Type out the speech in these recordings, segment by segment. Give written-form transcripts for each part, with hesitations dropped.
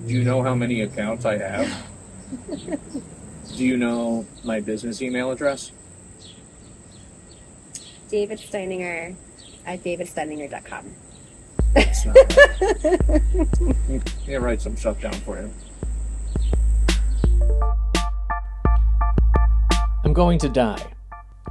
Do you know how many accounts I have? Do you know my business email address? David Steininger at davidsteininger.com. That's not right. Yeah, write some stuff down for you. I'm going to die.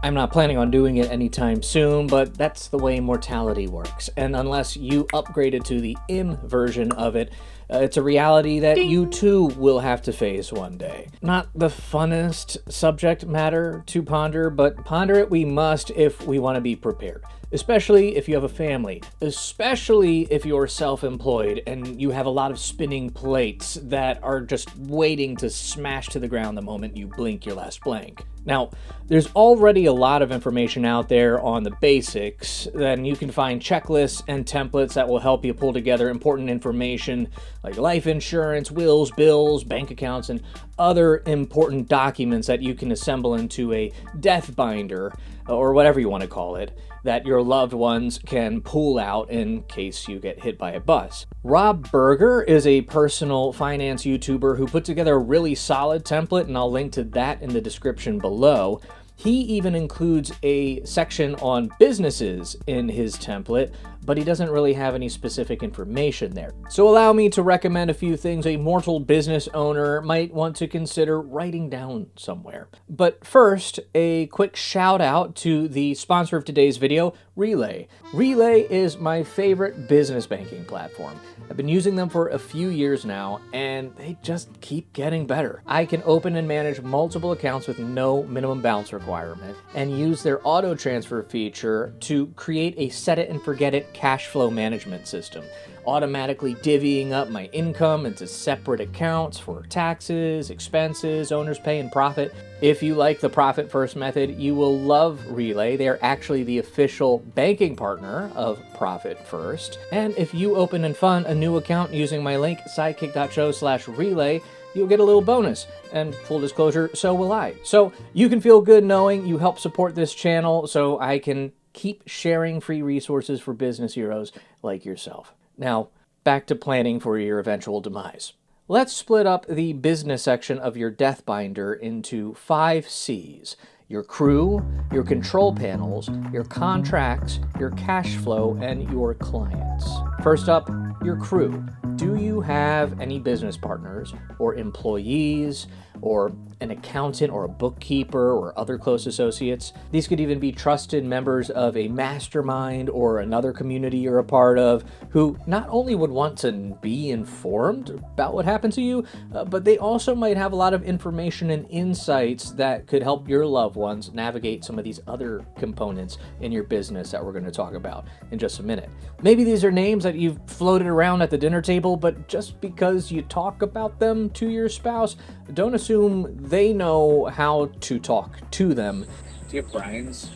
I'm not planning on doing it anytime soon, but that's the way mortality works. And unless you upgrade it to the M version of it, it's a reality that you too will have to face one day. Not the funnest subject matter to ponder, but ponder it we must if we want to be prepared. Especially if you have a family, especially if you're self-employed and you have a lot of spinning plates that are just waiting to smash to the ground the moment you blink your last blank. Now, there's already a lot of information out there on the basics, then you can find checklists and templates that will help you pull together important information like life insurance, wills, bills, bank accounts, and other important documents that you can assemble into a death binder, or whatever you want to call it, that your loved ones can pull out in case you get hit by a bus. Rob Berger is a personal finance YouTuber who put together a really solid template, and I'll link to that in the description below. He even includes a section on businesses in his template, but he doesn't really have any specific information there. So allow me to recommend a few things a mortal business owner might want to consider writing down somewhere. But first, a quick shout out to the sponsor of today's video, Relay. Relay is my favorite business banking platform. I've been using them for a few years now, and they just keep getting better. I can open and manage multiple accounts with no minimum balance requirement, and use their auto transfer feature to create a set it and forget it cash flow management system, automatically divvying up my income into separate accounts for taxes, expenses, owner's pay, and profit. If you like the profit first method, you will love Relay. They are actually the official banking partner of Profit First. And if you open and fund a new account using my link, sidekick.show/relay, you'll get a little bonus. And full disclosure, so will I. So you can feel good knowing you help support this channel so I can keep sharing free resources for business heroes like yourself. Now, back to planning for your eventual demise. Let's split up the business section of your death binder into 5 C's. Your crew, your control panels, your contracts, your cash flow, and your clients. First up, your crew. Do you have any business partners or employees or an accountant or a bookkeeper or other close associates? These could even be trusted members of a mastermind or another community you're a part of who not only would want to be informed about what happened to you, but they also might have a lot of information and insights that could help your loved ones navigate some of these other components in your business that we're going to talk about in just a minute. Maybe these are names that you've floated around at the dinner table, but just because you talk about them to your spouse, don't assume they know how to talk to them. Do you have Brian's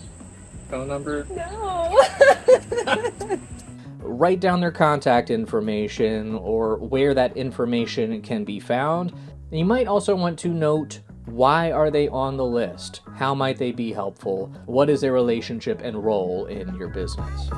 phone number? No. Write down their contact information or where that information can be found. And you might also want to note, why are they on the list? How might they be helpful? What is their relationship and role in your business?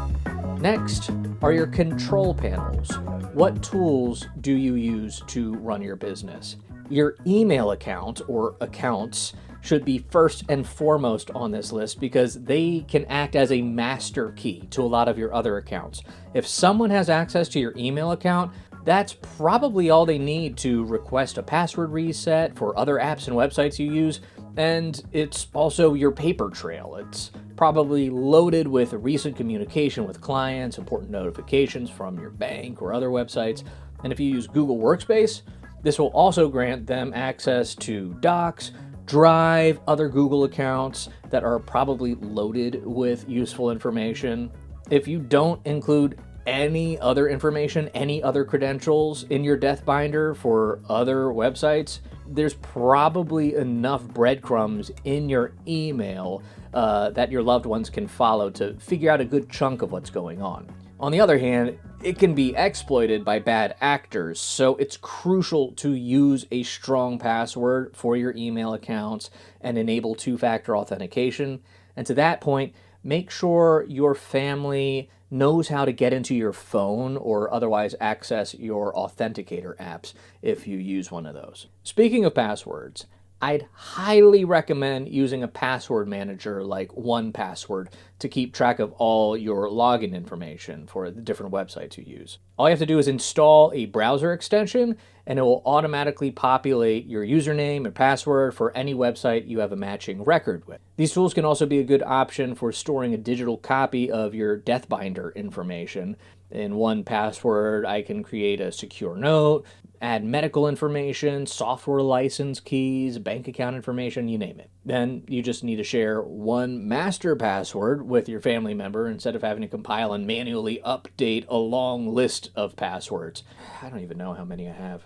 Next are your control panels. What tools do you use to run your business? Your email account or accounts should be first and foremost on this list because they can act as a master key to a lot of your other accounts. If someone has access to your email account, that's probably all they need to request a password reset for other apps and websites you use, and it's also your paper trail. It's probably loaded with recent communication with clients, important notifications from your bank or other websites, and if you use Google Workspace, this will also grant them access to Docs, Drive, other Google accounts that are probably loaded with useful information. If you don't include any other information, any other credentials in your death binder for other websites, there's probably enough breadcrumbs in your email that your loved ones can follow to figure out a good chunk of what's going on. On the other hand, it can be exploited by bad actors, so it's crucial to use a strong password for your email accounts and enable two-factor authentication. And to that point, make sure your family knows how to get into your phone or otherwise access your authenticator apps if you use one of those. Speaking of passwords, I'd highly recommend using a password manager like 1Password to keep track of all your login information for the different websites you use. All you have to do is install a browser extension and it will automatically populate your username and password for any website you have a matching record with. These tools can also be a good option for storing a digital copy of your death binder information. In 1Password, I can create a secure note, add medical information, software license keys, bank account information, you name it. Then you just need to share one master password with your family member instead of having to compile and manually update a long list of passwords. I don't even know how many I have.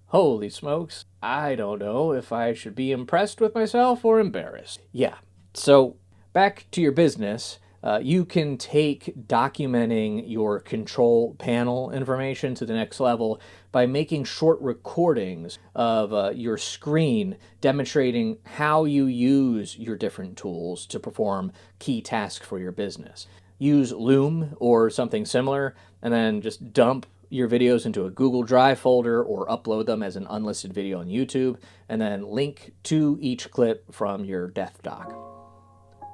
Holy smokes. I don't know if I should be impressed with myself or embarrassed. Yeah. So back to your business. You can take documenting your control panel information to the next level by making short recordings of your screen demonstrating how you use your different tools to perform key tasks for your business. Use Loom or something similar, and then just dump your videos into a Google Drive folder or upload them as an unlisted video on YouTube, and then link to each clip from your death doc.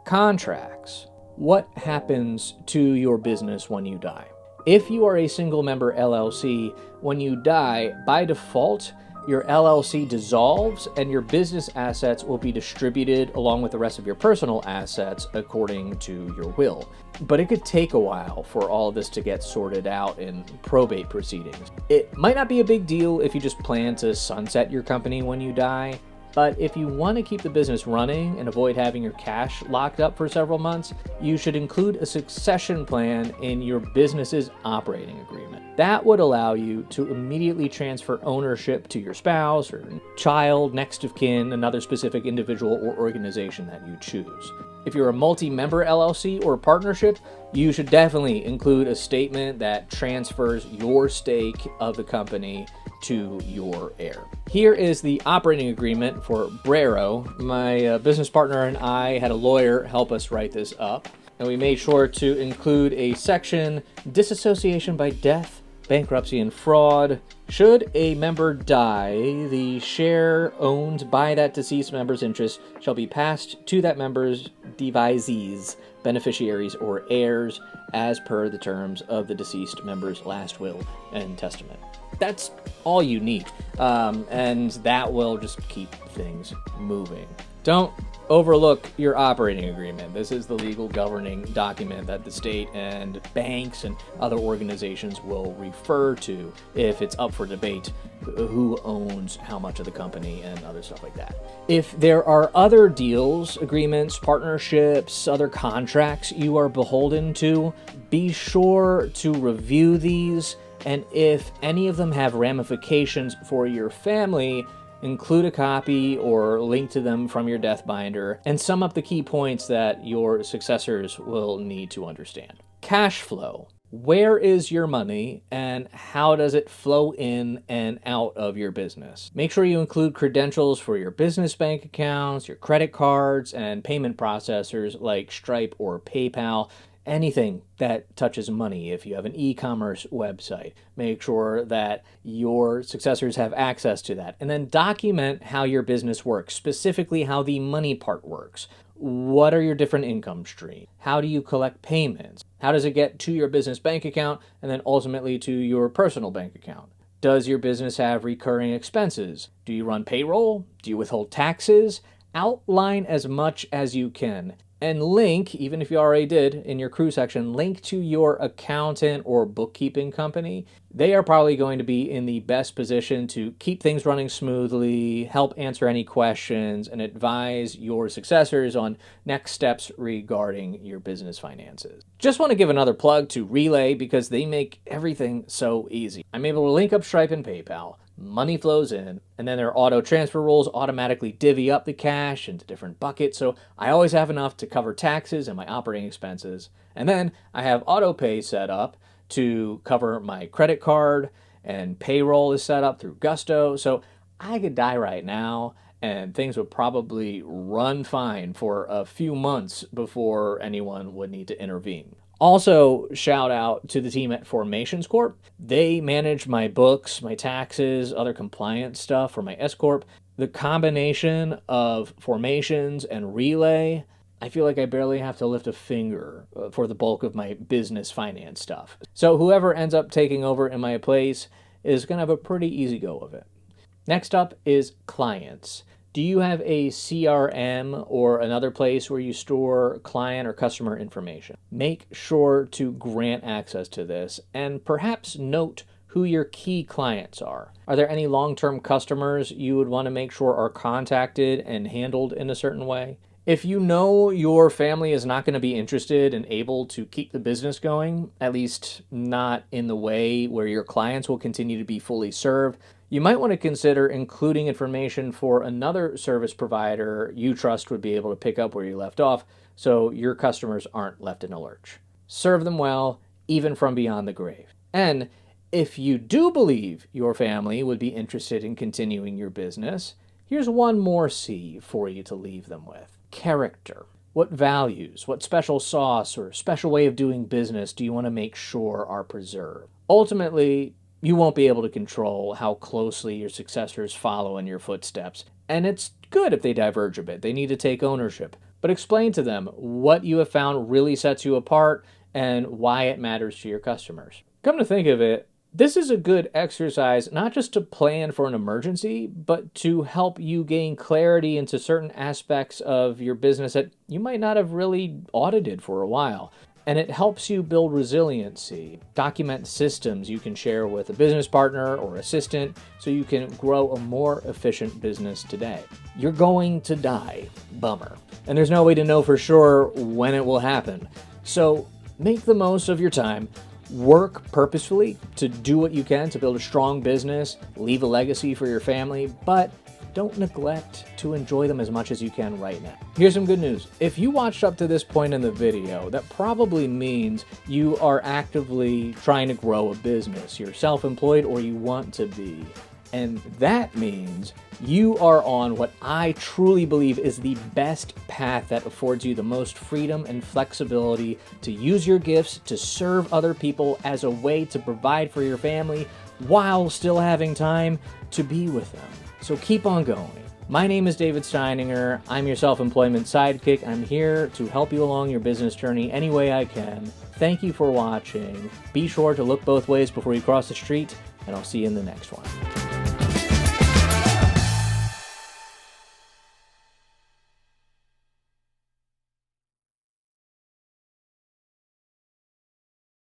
Contracts. What happens to your business when you die? If you are a single member LLC, when you die, by default, your LLC dissolves and your business assets will be distributed along with the rest of your personal assets according to your will. But it could take a while for all of this to get sorted out in probate proceedings. It might not be a big deal if you just plan to sunset your company when you die. But if you want to keep the business running and avoid having your cash locked up for several months, you should include a succession plan in your business's operating agreement. That would allow you to immediately transfer ownership to your spouse or child, next of kin, another specific individual or organization that you choose. If you're a multi-member LLC or partnership, you should definitely include a statement that transfers your stake of the company to your heir. Here is the operating agreement for Brero. My business partner and I had a lawyer help us write this up, and we made sure to include a section, disassociation by death, bankruptcy, and fraud. Should a member die, the share owned by that deceased member's interest shall be passed to that member's devisees, beneficiaries, or heirs as per the terms of the deceased member's last will and testament. That's all you need, and that will just keep things moving. Don't overlook your operating agreement. This is the legal governing document that the state and banks and other organizations will refer to if it's up for debate who owns how much of the company and other stuff like that. If there are other deals, agreements, partnerships, other contracts you are beholden to, be sure to review these. And if any of them have ramifications for your family, include a copy or link to them from your death binder and sum up the key points that your successors will need to understand. Cash flow. Where is your money and how does it flow in and out of your business? Make sure you include credentials for your business bank accounts, your credit cards, and payment processors like Stripe or PayPal. Anything that touches money. If you have an e-commerce website, make sure that your successors have access to that. And then document how your business works, specifically how the money part works. What are your different income streams? How do you collect payments? How does it get to your business bank account and then ultimately to your personal bank account? Does your business have recurring expenses? Do you run payroll? Do you withhold taxes? Outline as much as you can. And link, even if you already did in your crew section, link to your accountant or bookkeeping company. They are probably going to be in the best position to keep things running smoothly, help answer any questions, and advise your successors on next steps regarding your business finances. Just want to give another plug to Relay because they make everything so easy. I'm able to link up Stripe and PayPal. Money flows in, and then their auto transfer rules automatically divvy up the cash into different buckets, so I always have enough to cover taxes and my operating expenses. And then I have auto pay set up to cover my credit card, and payroll is set up through Gusto, so I could die right now and things would probably run fine for a few months before anyone would need to intervene. Also, shout out to the team at Formations Corp. They manage my books, my taxes, other compliance stuff for my S Corp. The combination of Formations and Relay, I feel like I barely have to lift a finger for the bulk of my business finance stuff. So whoever ends up taking over in my place is going to have a pretty easy go of it. Next up is clients. Do you have a CRM or another place where you store client or customer information? Make sure to grant access to this and perhaps note who your key clients are. Are there any long-term customers you would want to make sure are contacted and handled in a certain way? If you know your family is not going to be interested and able to keep the business going, at least not in the way where your clients will continue to be fully served, you might want to consider including information for another service provider you trust would be able to pick up where you left off so your customers aren't left in a lurch. Serve them well, even from beyond the grave. And if you do believe your family would be interested in continuing your business, here's one more C for you to leave them with. Character. What values, what special sauce or special way of doing business do you want to make sure are preserved? Ultimately, you won't be able to control how closely your successors follow in your footsteps, and it's good if they diverge a bit. They need to take ownership. But explain to them what you have found really sets you apart and why it matters to your customers. Come to think of it, this is a good exercise not just to plan for an emergency, but to help you gain clarity into certain aspects of your business that you might not have really audited for a while. And it helps you build resiliency, document systems you can share with a business partner or assistant so you can grow a more efficient business today. You're going to die. Bummer. And there's no way to know for sure when it will happen. So make the most of your time. Work purposefully to do what you can to build a strong business, leave a legacy for your family, but don't neglect to enjoy them as much as you can right now. Here's some good news. If you watched up to this point in the video, that probably means you are actively trying to grow a business. You're self-employed or you want to be. And that means you are on what I truly believe is the best path that affords you the most freedom and flexibility to use your gifts to serve other people as a way to provide for your family while still having time to be with them. So keep on going. My name is David Steininger. I'm your self-employment sidekick. I'm here to help you along your business journey any way I can. Thank you for watching. Be sure to look both ways before you cross the street, and I'll see you in the next one.